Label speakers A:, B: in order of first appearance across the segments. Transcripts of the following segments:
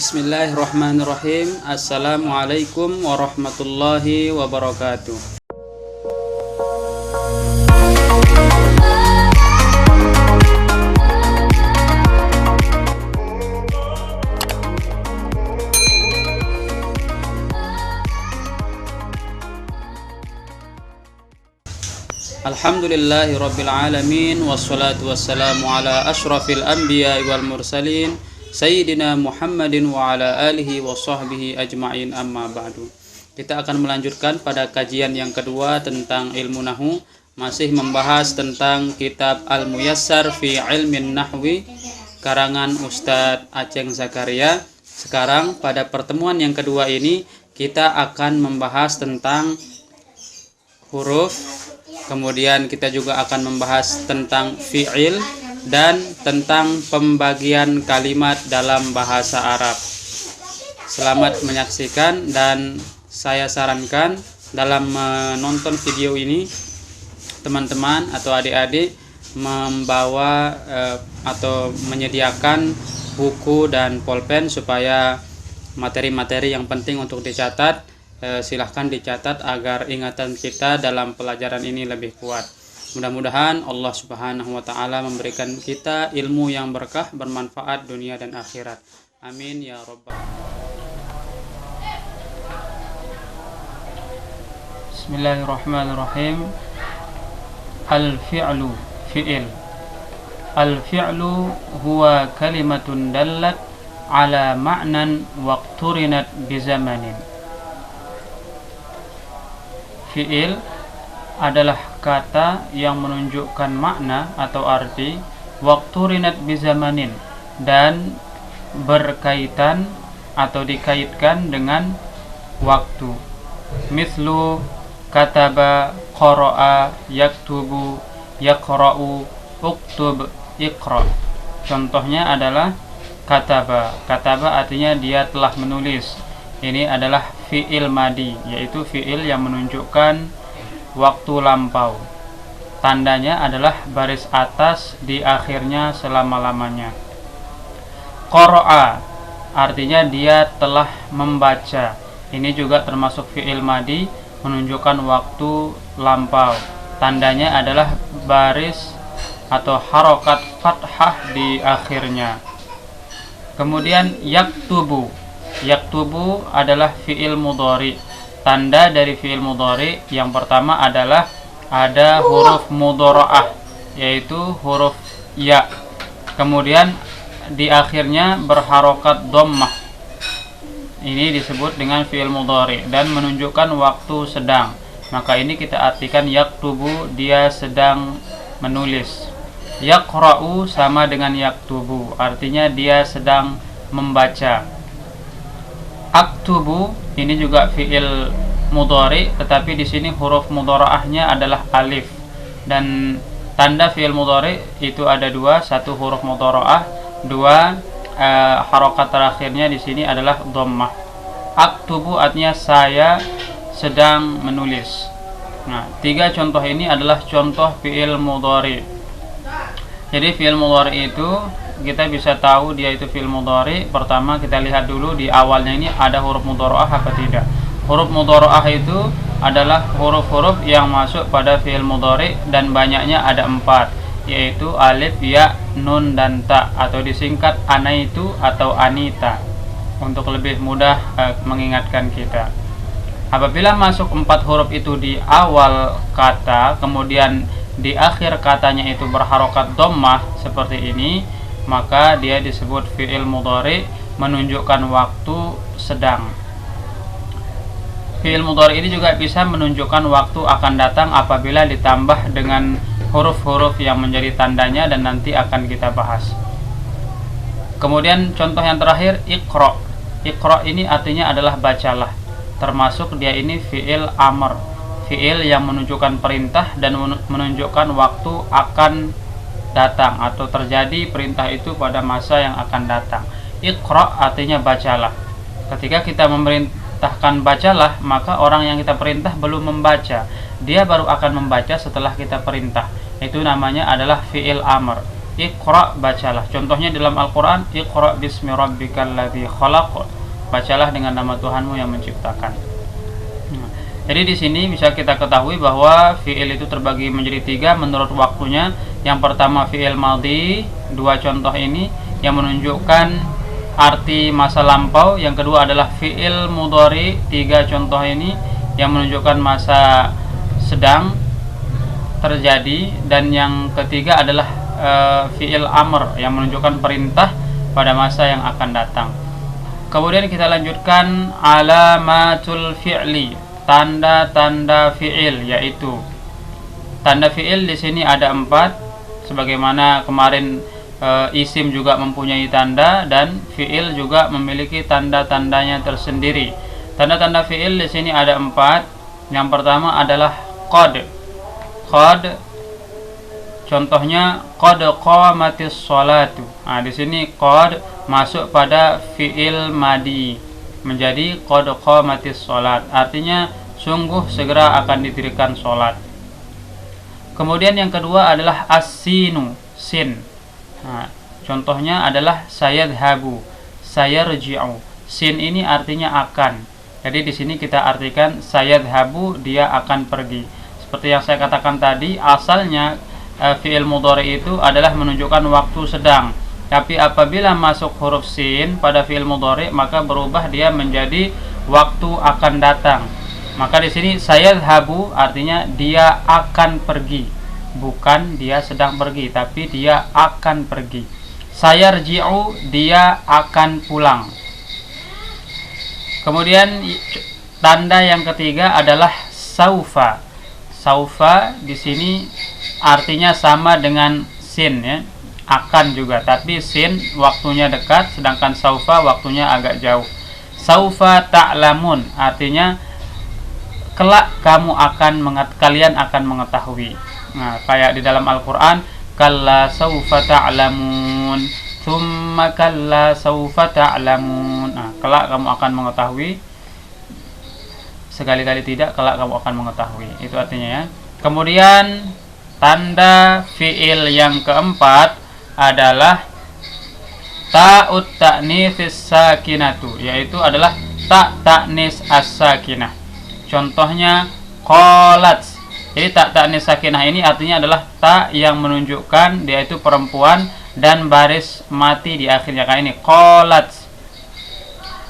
A: Bismillahirrahmanirrahim. Assalamualaikum warahmatullahi wabarakatuh. Alhamdulillahi rabbil alamin, wassalatu wassalamu ala asyrafil anbiya wal mursalin Sayyidina Muhammadin wa ala alihi wa sahbihi ajma'in, amma ba'du. Kita akan melanjutkan pada kajian yang kedua tentang ilmu nahwu, masih membahas tentang kitab Al-Muyassar fi Ilmin Nahwi karangan Ustadz Aceng Zakaria. Sekarang pada pertemuan yang kedua ini kita akan membahas tentang huruf, kemudian kita juga akan membahas tentang fi'il dan tentang pembagian kalimat dalam bahasa Arab. Selamat menyaksikan, dan saya sarankan dalam menonton video ini teman-teman atau adik-adik membawa atau menyediakan buku dan pulpen supaya materi-materi yang penting untuk dicatat silahkan dicatat agar ingatan kita dalam pelajaran ini lebih kuat. Mudah-mudahan Allah Subhanahu wa taala memberikan kita ilmu yang berkah, bermanfaat dunia dan akhirat. Amin ya rabbal alamin. Bismillahirrahmanirrahim. Al-fi'lu, fi'il. Al-fi'lu huwa kalimatun dallat ala ma'nan waqturinat bizamanin. Fi'il adalah kata yang menunjukkan makna atau arti waqturinat bizamanin, dan berkaitan atau dikaitkan dengan waktu. Mislu kataba, qara'a, yaktubu, yaqra'u, uktub, iqra. Contohnya adalah kataba. Kataba artinya dia telah menulis. Ini adalah fi'il madi, yaitu fi'il yang menunjukkan waktu lampau. Tandanya adalah baris atas di akhirnya selama-lamanya. Qara'a artinya dia telah membaca. Ini juga termasuk fi'il madi, menunjukkan waktu lampau. Tandanya adalah baris atau harokat fathah di akhirnya. Kemudian yaktubu. Yaktubu adalah fi'il mudhari. Tanda dari fi'il mudhari yang pertama adalah ada huruf mudhara'ah, yaitu huruf ya. Kemudian di akhirnya berharokat dhammah. Ini disebut dengan fi'il mudhari dan menunjukkan waktu sedang. Maka ini kita artikan yaktubu, dia sedang menulis. Yaqra'u sama dengan yaktubu, artinya dia sedang membaca. Aktubu ini juga fi'il mudhari, tetapi di sini huruf mudhara'ahnya adalah alif, dan tanda fi'il mudhari itu ada dua, satu huruf mudhara'ah, dua harokat terakhirnya di sini adalah dhammah. Aktubu artinya saya sedang menulis. Nah, tiga contoh ini adalah contoh fi'il mudhari. Jadi fi'il mudhari itu kita bisa tahu dia itu fi'il mudhari. Pertama kita lihat dulu di awalnya ini ada huruf mudhara'ah apa tidak. Huruf mudhara'ah itu adalah huruf-huruf yang masuk pada fi'il mudhari dan banyaknya ada 4, yaitu alif, ya, nun, dan ta, atau disingkat anaitu atau anita untuk lebih mudah mengingatkan kita. Apabila masuk 4 huruf itu di awal kata, kemudian di akhir katanya itu berharokat dhammah seperti ini, maka dia disebut fi'il mudhari, menunjukkan waktu sedang. Fi'il mudhari ini juga bisa menunjukkan waktu akan datang apabila ditambah dengan huruf-huruf yang menjadi tandanya, dan nanti akan kita bahas. Kemudian contoh yang terakhir, iqra. Iqra ini artinya adalah bacalah. Termasuk dia ini fi'il amr, fi'il yang menunjukkan perintah dan menunjukkan waktu akan datang atau terjadi perintah itu pada masa yang akan datang. Iqra artinya bacalah. Ketika kita memerintahkan bacalah, maka orang yang kita perintah belum membaca, dia baru akan membaca setelah kita perintah. Itu namanya adalah fi'il amr. Iqra, bacalah. Contohnya dalam Al-Qur'an, Iqra bismi rabbikal ladzi khalaq. Bacalah dengan nama Tuhanmu yang menciptakan. Jadi di sini bisa kita ketahui bahwa fiil itu terbagi menjadi 3 menurut waktunya. Yang pertama fiil madhi, 2 contoh ini yang menunjukkan arti masa lampau. Yang kedua adalah fiil mudhari, 3 contoh ini yang menunjukkan masa sedang terjadi. Dan yang ketiga adalah fiil amr yang menunjukkan perintah pada masa yang akan datang. Kemudian kita lanjutkan alamatul fi'li, tanda-tanda fi'il, yaitu tanda fi'il di sini ada 4, sebagaimana kemarin isim juga mempunyai tanda dan fi'il juga memiliki tanda-tandanya tersendiri. Tanda-tanda fi'il di sini ada 4. Yang pertama adalah qad. Qad contohnya qad qamatis sholatu. Nah, di sini qad masuk pada fi'il madi menjadi qad qamatis sholat. Artinya sungguh segera akan didirikan sholat. Kemudian yang kedua adalah as-sinu, sin. Nah, contohnya adalah sayadhabu, sayarji'u. Sin ini artinya akan. Jadi di sini kita artikan sayadhabu, dia akan pergi. Seperti yang saya katakan tadi, asalnya fi'il mudhari itu adalah menunjukkan waktu sedang. Tapi apabila masuk huruf sin pada fi'il mudhari, maka berubah dia menjadi waktu akan datang. Maka di sini sayadhabu artinya dia akan pergi, bukan dia sedang pergi, tapi dia akan pergi. Sayarji'u, dia akan pulang. Kemudian tanda yang ketiga adalah saufa. Saufa di sini artinya sama dengan sin, ya, akan juga, tapi sin waktunya dekat, sedangkan saufa waktunya agak jauh. Saufa ta'lamun artinya kelak kalian akan mengetahui. Nah, kayak di dalam Al-Qur'an, kalla saufa ta'lamun, tsumma kalla saufa ta'lamun. Nah, kelak kamu akan mengetahui, sekali-kali tidak, kelak kamu akan mengetahui. Itu artinya, ya. Kemudian tanda fi'il yang keempat adalah ta'ut ta'nitsis sakinatu, yaitu adalah ta'nis as-sakinah. Contohnya qalat. Jadi ta'nis sakinah ini artinya adalah ta yang menunjukkan dia itu perempuan dan baris mati di akhirnya, kayak ini qalat.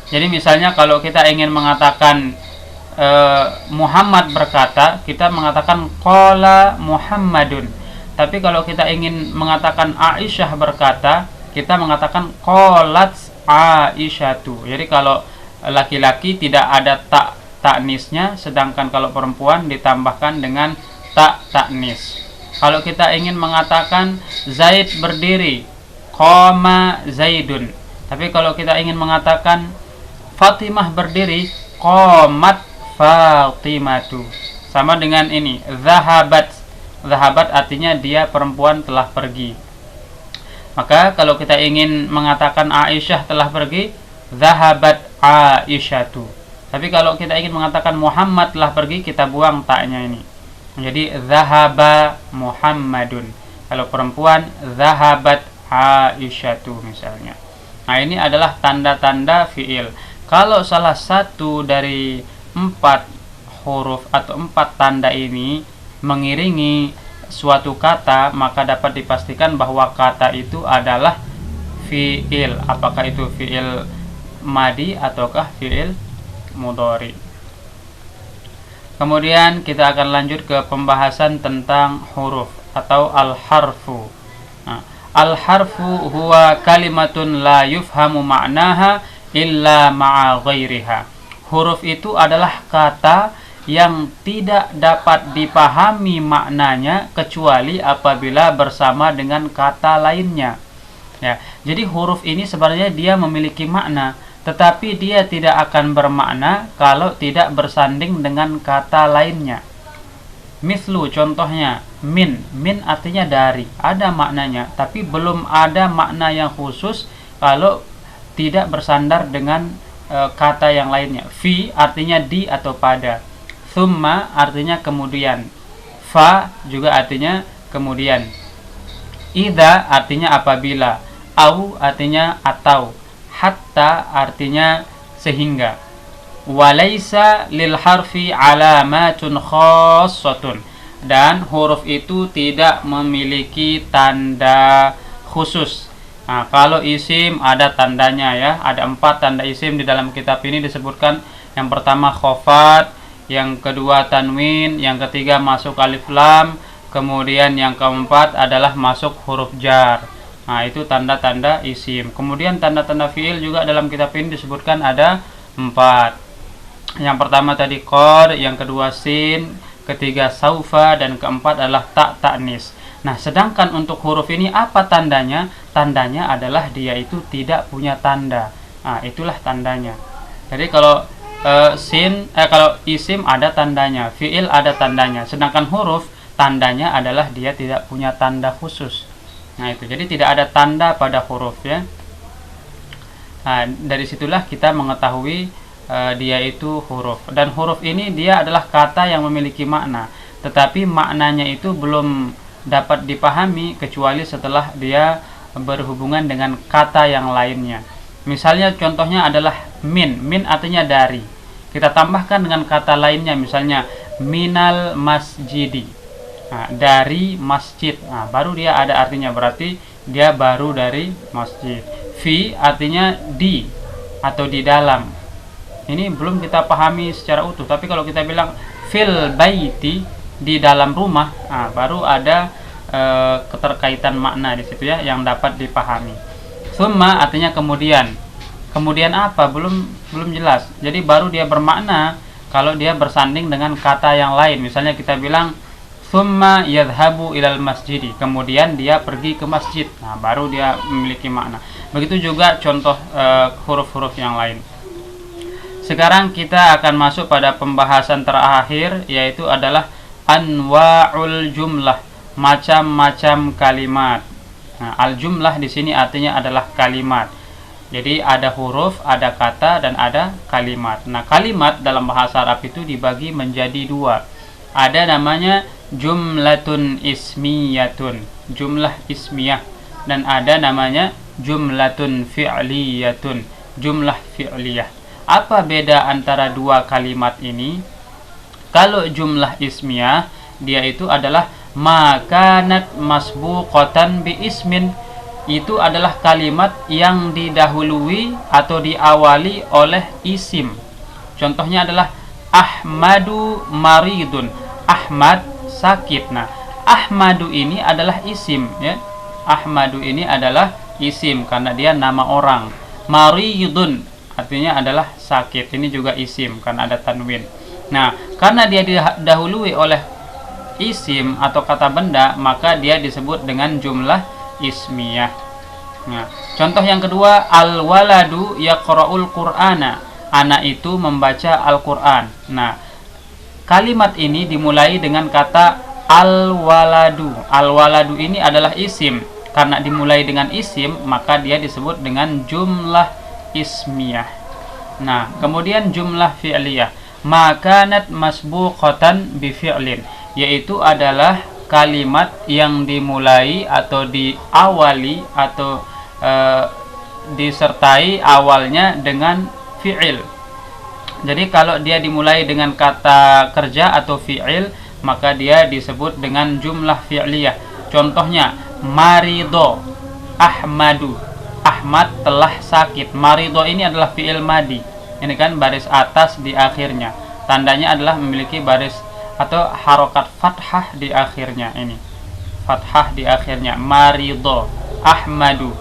A: Jadi misalnya kalau kita ingin mengatakan Muhammad berkata, kita mengatakan qala Muhammadun. Tapi kalau kita ingin mengatakan Aisyah berkata, kita mengatakan qalat Aisyatu. Jadi kalau laki-laki tidak ada ta'nisnya, sedangkan kalau perempuan ditambahkan dengan ta'nis. Kalau kita ingin mengatakan Zaid berdiri, qama Zaidun. Tapi kalau kita ingin mengatakan Fatimah berdiri, qamat Fatimatu. Sama dengan ini, zahabat. Zahabat artinya dia perempuan telah pergi. Maka kalau kita ingin mengatakan Aisyah telah pergi, zahabat Aisyatu. Tapi kalau kita ingin mengatakan Muhammad telah pergi, kita buang taknya ini. Menjadi zahaba Muhammadun. Kalau perempuan, zahabat Aisyatu misalnya. Nah, ini adalah tanda-tanda fi'il. Kalau salah satu dari 4 huruf atau 4 tanda ini mengiringi suatu kata, maka dapat dipastikan bahwa kata itu adalah fi'il. Apakah itu fi'il madi ataukah fi'il mudhari. Kemudian kita akan lanjut ke pembahasan tentang huruf atau al-harfu. Nah, al-harfu huwa kalimatun la yufhamu ma'naha illa ma'a ghairiha. Huruf itu adalah kata yang tidak dapat dipahami maknanya kecuali apabila bersama dengan kata lainnya. Ya, jadi huruf ini sebenarnya dia memiliki makna, tetapi dia tidak akan bermakna kalau tidak bersanding dengan kata lainnya. Mislu, contohnya min. Min artinya dari, ada maknanya, tapi belum ada makna yang khusus kalau tidak bersandar dengan kata yang lainnya. Fi artinya di atau pada. Thumma artinya kemudian. Fa juga artinya kemudian. Idza artinya apabila, au artinya atau, hatta artinya sehingga. Walaisa lil harfi alamatun khassatun, dan huruf itu tidak memiliki tanda khusus. Nah, kalau isim ada tandanya ya, ada 4 tanda isim di dalam kitab ini disebutkan. Yang pertama khofat, yang kedua tanwin, yang ketiga masuk alif lam, kemudian yang keempat adalah masuk huruf jar. Nah, itu tanda-tanda isim. Kemudian tanda-tanda fiil juga dalam kitab ini disebutkan ada 4. Yang pertama tadi qad, yang kedua sin, ketiga saufa, dan keempat adalah ta ta'nis. Nah, sedangkan untuk huruf ini apa tandanya? Tandanya adalah dia itu tidak punya tanda. Nah, itulah tandanya. Jadi kalau kalau isim ada tandanya, fiil ada tandanya, sedangkan huruf tandanya adalah dia tidak punya tanda khusus. Nah, itu jadi tidak ada tanda pada huruf ya. Nah, dari situlah kita mengetahui dia itu huruf, dan huruf ini dia adalah kata yang memiliki makna, tetapi maknanya itu belum dapat dipahami kecuali setelah dia berhubungan dengan kata yang lainnya. Misalnya contohnya adalah min artinya dari, kita tambahkan dengan kata lainnya, misalnya minal masjidi, nah, dari masjid, nah, baru dia ada artinya, berarti dia baru dari masjid. Fi artinya di atau di dalam, ini belum kita pahami secara utuh, tapi kalau kita bilang fil baiti, di dalam rumah, nah, baru ada keterkaitan makna di situ ya yang dapat dipahami. Summa artinya kemudian apa belum jelas, jadi baru dia bermakna kalau dia bersanding dengan kata yang lain. Misalnya kita bilang summa yadhhabu ilal masjidi, kemudian dia pergi ke masjid, nah baru dia memiliki makna. Begitu juga contoh huruf-huruf yang lain. Sekarang kita akan masuk pada pembahasan terakhir, yaitu adalah anwa'ul jumlah, macam-macam kalimat. Nah, al-jumlah di sini artinya adalah kalimat. Jadi ada huruf, ada kata, dan ada kalimat. Nah, kalimat dalam bahasa Arab itu dibagi menjadi 2. Ada namanya jumlatun ismiyatun, jumlah ismiyah, dan ada namanya jumlatun fi'liyatun, jumlah fi'liyah. Apa beda antara 2 kalimat ini? Kalau jumlah ismiyah, dia itu adalah makanat masbuqatan bi ismin, itu adalah kalimat yang didahului atau diawali oleh isim. Contohnya adalah Ahmadu maridun, Ahmad sakit. Nah, Ahmadu ini adalah isim ya. Ahmadu ini adalah isim karena dia nama orang. Maridun artinya adalah sakit, ini juga isim karena ada tanwin. Nah, karena dia didahului oleh isim atau kata benda, maka dia disebut dengan jumlah ismiyah. Nah, contoh yang kedua, al-waladu yaqra'ul qur'ana, anak itu membaca Al-Qur'an. Nah, kalimat ini dimulai dengan kata al-waladu. Al-waladu ini adalah isim. Karena dimulai dengan isim, maka dia disebut dengan jumlah ismiyah. Nah, kemudian jumlah fi'liyah, makanat masbuqatan bi fi'lin, yaitu adalah kalimat yang dimulai atau diawali atau disertai awalnya dengan fi'il. Jadi kalau dia dimulai dengan kata kerja atau fi'il, maka dia disebut dengan jumlah fi'liyah. Contohnya marido Ahmadu, Ahmad telah sakit. Marido ini adalah fi'il madi, ini kan baris atas di akhirnya, tandanya adalah memiliki baris atau harokat fathah di akhirnya. Ini fathah di akhirnya. Marido Ahmadu,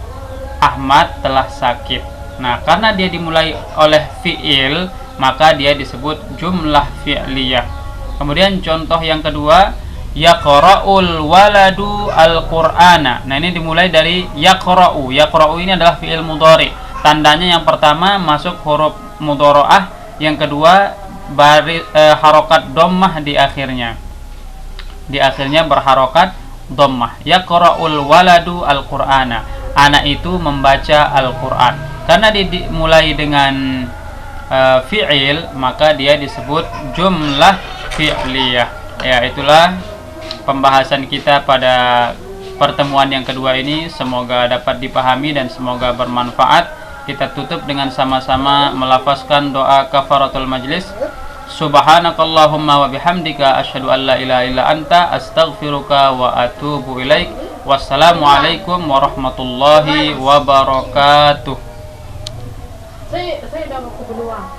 A: Ahmad telah sakit. Nah, karena dia dimulai oleh fi'il, maka dia disebut jumlah fi'liyah. Kemudian contoh yang kedua, yaqra'ul waladu al-qur'ana. Nah, ini dimulai dari yaqra'u. Yaqra'u ini adalah fi'il mudhari. Tandanya yang pertama masuk huruf mudhari'ah, yang kedua baris harokat dhammah di akhirnya. Di akhirnya berharokat dhammah. Yaqra'ul waladu al-qur'ana, anak itu membaca Al-Qur'an. Karena dimulai dengan fi'il, maka dia disebut jumlah fi'liyah. Ya, itulah pembahasan kita pada pertemuan yang kedua ini semoga dapat dipahami dan semoga bermanfaat. Kita tutup dengan sama-sama melafazkan doa kafaratul majlis. Subhanakallahumma wa bihamdika asyhadu an la ilaha illa anta astaghfiruka wa atubu ilaik. Wassalamualaikum warahmatullahi wabarakatuh.
B: Saya udah mau ke benua.